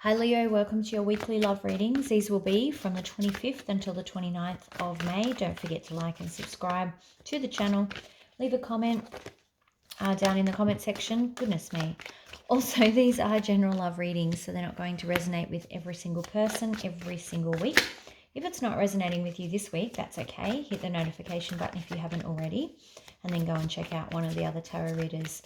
Hi Leo, welcome to your weekly love readings. These will be from the 25th until the 29th of May. Don't forget to like and subscribe to the channel. Leave a comment down in the comment section. Goodness me. Also, these are general love readings, so they're not going to resonate with every single person every single week. If it's not resonating with you this week, that's okay. Hit the notification button if you haven't already, and then go and check out one of the other tarot readers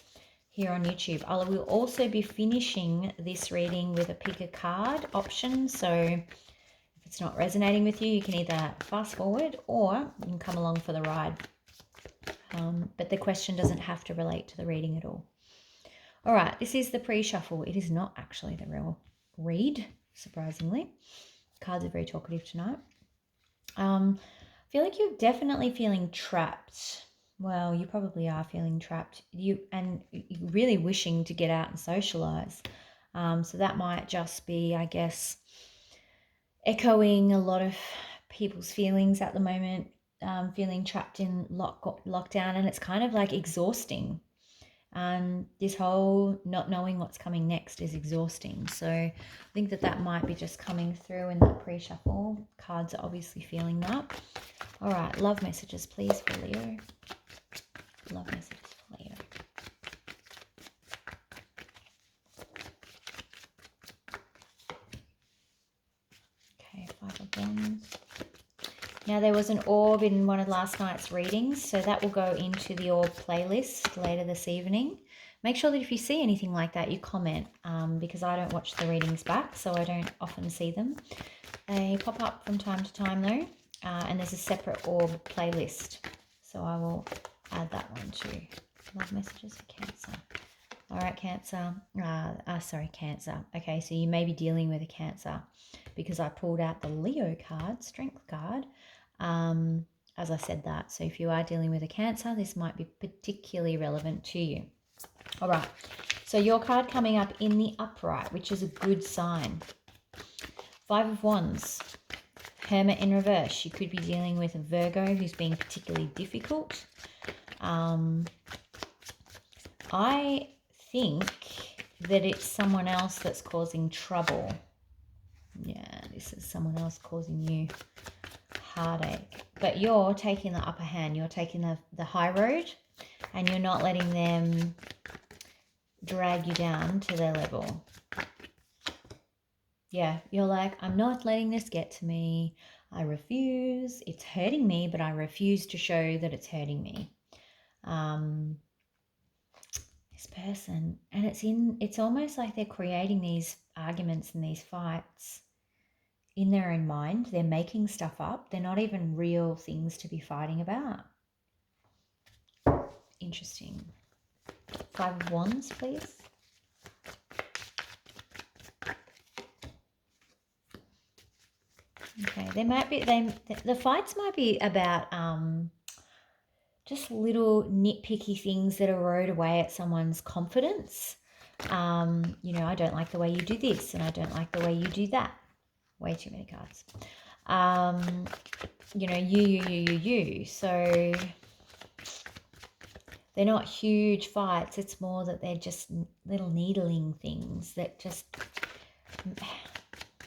here on YouTube. I will also be finishing this reading with a pick a card option. So if it's not resonating with you, you can either fast forward or you can come along for the ride. But the question doesn't have to relate to the reading at all. All right, this is the pre-shuffle. It is not actually the real read, surprisingly. Cards are very talkative tonight. I feel like you're definitely feeling trapped. Well, you probably are feeling trapped. You're really wishing to get out and socialize. So that might just be, I guess, echoing a lot of people's feelings at the moment, feeling trapped in lockdown, and it's kind of like exhausting. This whole not knowing what's coming next is exhausting. So I think that might be just coming through in that pre-shuffle. Cards are obviously feeling that. All right, love messages, please, for Leo. Love messages for Leo. Okay, 5 of Wands. Now, there was an orb in one of last night's readings, so that will go into the orb playlist later this evening. Make sure that if you see anything like that, you comment, because I don't watch the readings back, so I don't often see them. They pop up from time to time, though, and there's a separate orb playlist, so I will add that one too. Love messages for Cancer. All right, Cancer. Sorry, Cancer. Okay, so you may be dealing with a Cancer because I pulled out the Leo card, Strength card, as I said that. So if you are dealing with a Cancer, this might be particularly relevant to you. All right, so your card coming up in the upright, which is a good sign. 5 of Wands, Hermit in reverse. You could be dealing with a Virgo who's being particularly difficult. I think that it's someone else that's causing trouble. Yeah, this is someone else causing you heartache. But you're taking the upper hand. You're taking the high road, and you're not letting them drag you down to their level. Yeah, you're like, I'm not letting this get to me. I refuse. It's hurting me, but I refuse to show that it's hurting me. This person, and it's almost like they're creating these arguments and these fights in their own mind. They're making stuff up. They're not even real things to be fighting about. Interesting. 5 of Wands, please. Okay, the fights might be about just little nitpicky things that erode away at someone's confidence. I don't like the way you do this, and I don't like the way you do that. Way too many cards. You. So they're not huge fights. It's more that they're just little needling things that just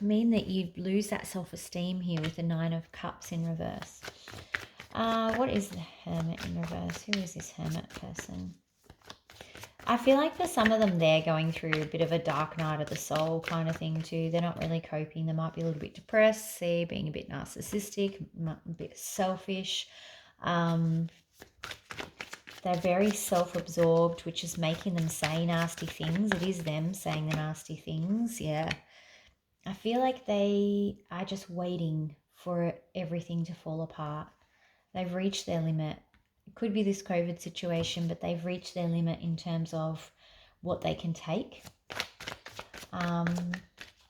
mean that you lose that self-esteem here with the 9 of Cups in reverse. What is the Hermit in reverse? Who is this Hermit person? I feel like for some of them, they're going through a bit of a dark night of the soul kind of thing too. They're not really coping. They might be a little bit depressed, see, being a bit narcissistic, a bit selfish. They're very self-absorbed, which is making them say nasty things. It is them saying the nasty things, yeah. I feel like they are just waiting for everything to fall apart. They've reached their limit. It could be this COVID situation, but they've reached their limit in terms of what they can take. And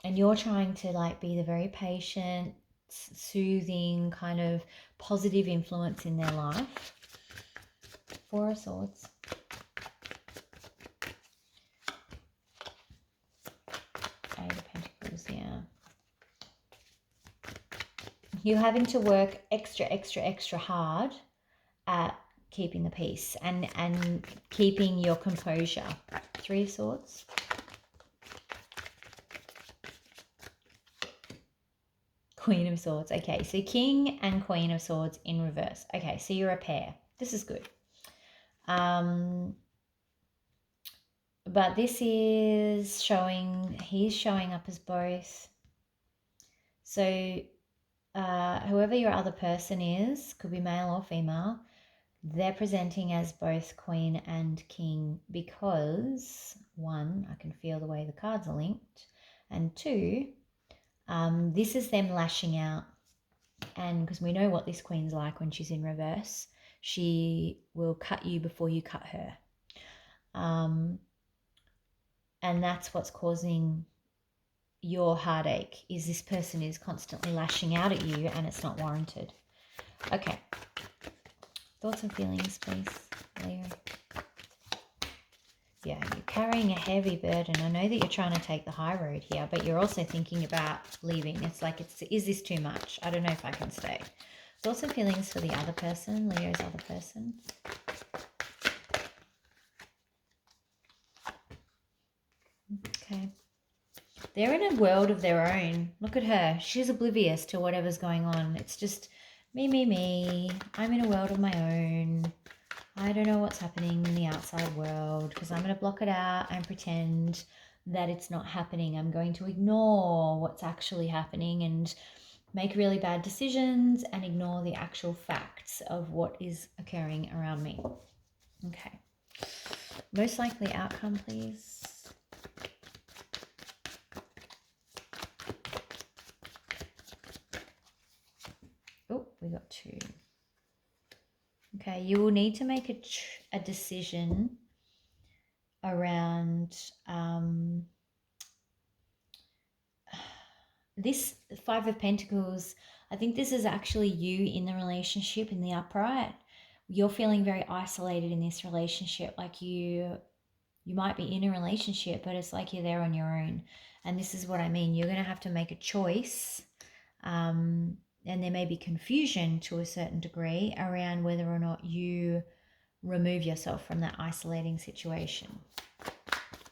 you're trying to be the very patient, soothing, kind of positive influence in their life. 4 of Swords. 8 of Pentacles, yeah. You're having to work extra hard at keeping the peace and keeping your composure. 3 of Swords. Queen of Swords. Okay, so King and Queen of Swords in reverse. Okay, so you're a pair. This is good. But this is showing, he's showing up as both. So whoever your other person is, could be male or female, they're presenting as both Queen and King because, one, I can feel the way the cards are linked, and two, this is them lashing out. And because we know what this Queen's like when she's in reverse, she will cut you before you cut her. And that's what's causing your heartache, is this person is constantly lashing out at you and it's not warranted. Okay. Thoughts and feelings, please, Leo. Yeah, you're carrying a heavy burden. I know that you're trying to take the high road here, but you're also thinking about leaving. It's like, is this too much? I don't know if I can stay. Thoughts and feelings for the other person, Leo's other person. Okay. They're in a world of their own. Look at her. She's oblivious to whatever's going on. It's just me. I'm in a world of my own. I don't know what's happening in the outside world because I'm going to block it out and pretend that it's not happening. I'm going to ignore what's actually happening and make really bad decisions and ignore the actual facts of what is occurring around me. Okay. Most likely outcome, please. Oh, we got 2. Okay, you will need to make a decision around this 5 of Pentacles. I think this is actually you in the relationship in the upright. You're feeling very isolated in this relationship, like you might be in a relationship, but it's like you're there on your own. And this is what I mean. You're going to have to make a choice. And there may be confusion to a certain degree around whether or not you remove yourself from that isolating situation.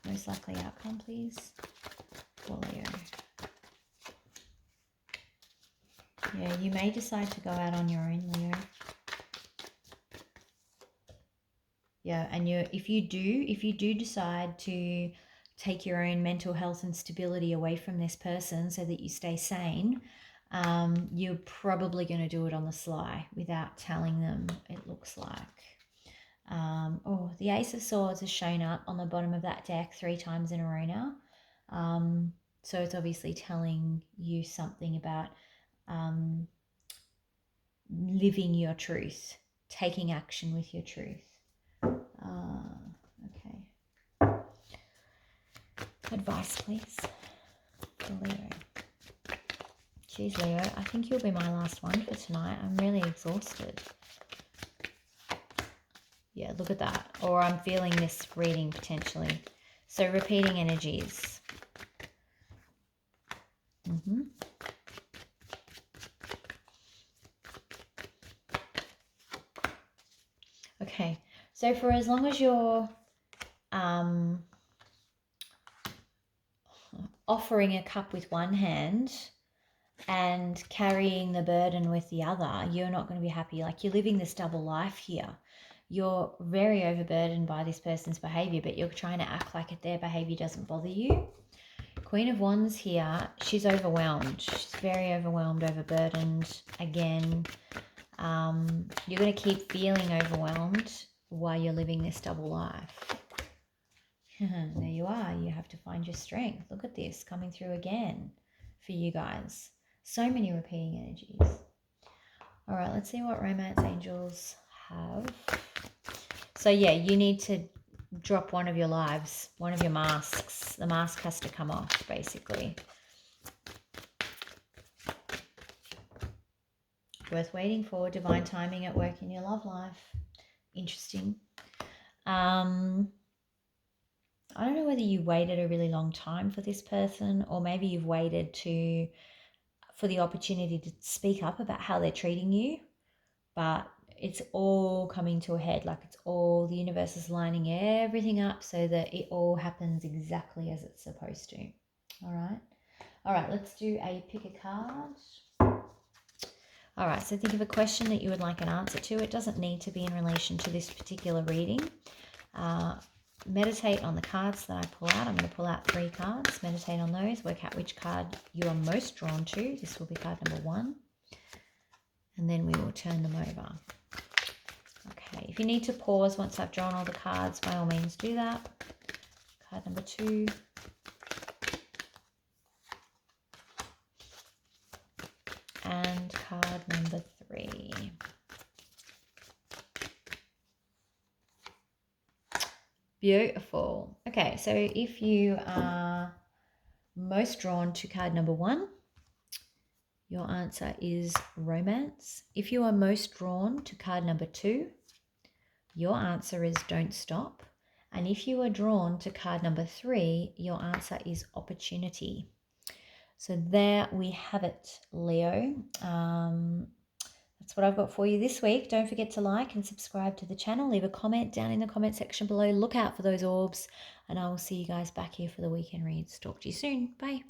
Most likely outcome, please, for Leo. Yeah, you may decide to go out on your own, Leo. Yeah, and if you do decide to take your own mental health and stability away from this person so that you stay sane, you're probably going to do it on the sly without telling them, it looks like. Oh, the Ace of Swords has shown up on the bottom of that deck 3 times in a row now. So it's obviously telling you something about living your truth, taking action with your truth. Okay. Advice, please, for Leo. Jeez, Leo, I think you'll be my last one for tonight. I'm really exhausted. Yeah, look at that. Or I'm feeling this reading potentially. So repeating energies. Okay, so for as long as you're offering a cup with one hand and carrying the burden with the other, you're not going to be happy. Like, you're living this double life here. You're very overburdened by this person's behavior, but you're trying to act like their behavior doesn't bother you. Queen of Wands here, she's overwhelmed. She's very overwhelmed, overburdened. Again, you're going to keep feeling overwhelmed while you're living this double life. There you are. You have to find your strength. Look at this coming through again for you guys. So many repeating energies. All right, let's see what romance angels have. So yeah, you need to drop one of your lives, one of your masks. The mask has to come off, basically. Worth waiting for. Divine timing at work in your love life. Interesting. I don't know whether you waited a really long time for this person, or maybe you've waited for the opportunity to speak up about how they're treating you, but it's all coming to a head. Like, it's all, the universe is lining everything up so that it all happens exactly as it's supposed to. All right, let's do a pick a card. All right, so think of a question that you would like an answer to. It doesn't need to be in relation to this particular reading. Meditate on the cards that I pull out. I'm going to pull out 3 cards. Meditate on those. Work out which card you are most drawn to. This will be card number 1. And then we will turn them over. Okay, if you need to pause once I've drawn all the cards, by all means do that. Card number 2. And card number 3. Beautiful. Okay, so if you are most drawn to card number 1, your answer is romance. If you are most drawn to card number 2, your answer is don't stop. And if you are drawn to card number 3, your answer is opportunity. So there we have it, Leo. That's what I've got for you this week. Don't forget to like and subscribe to the channel. Leave a comment down in the comment section below. Look out for those orbs, and I will see you guys back here for the weekend reads. Talk to you soon. Bye.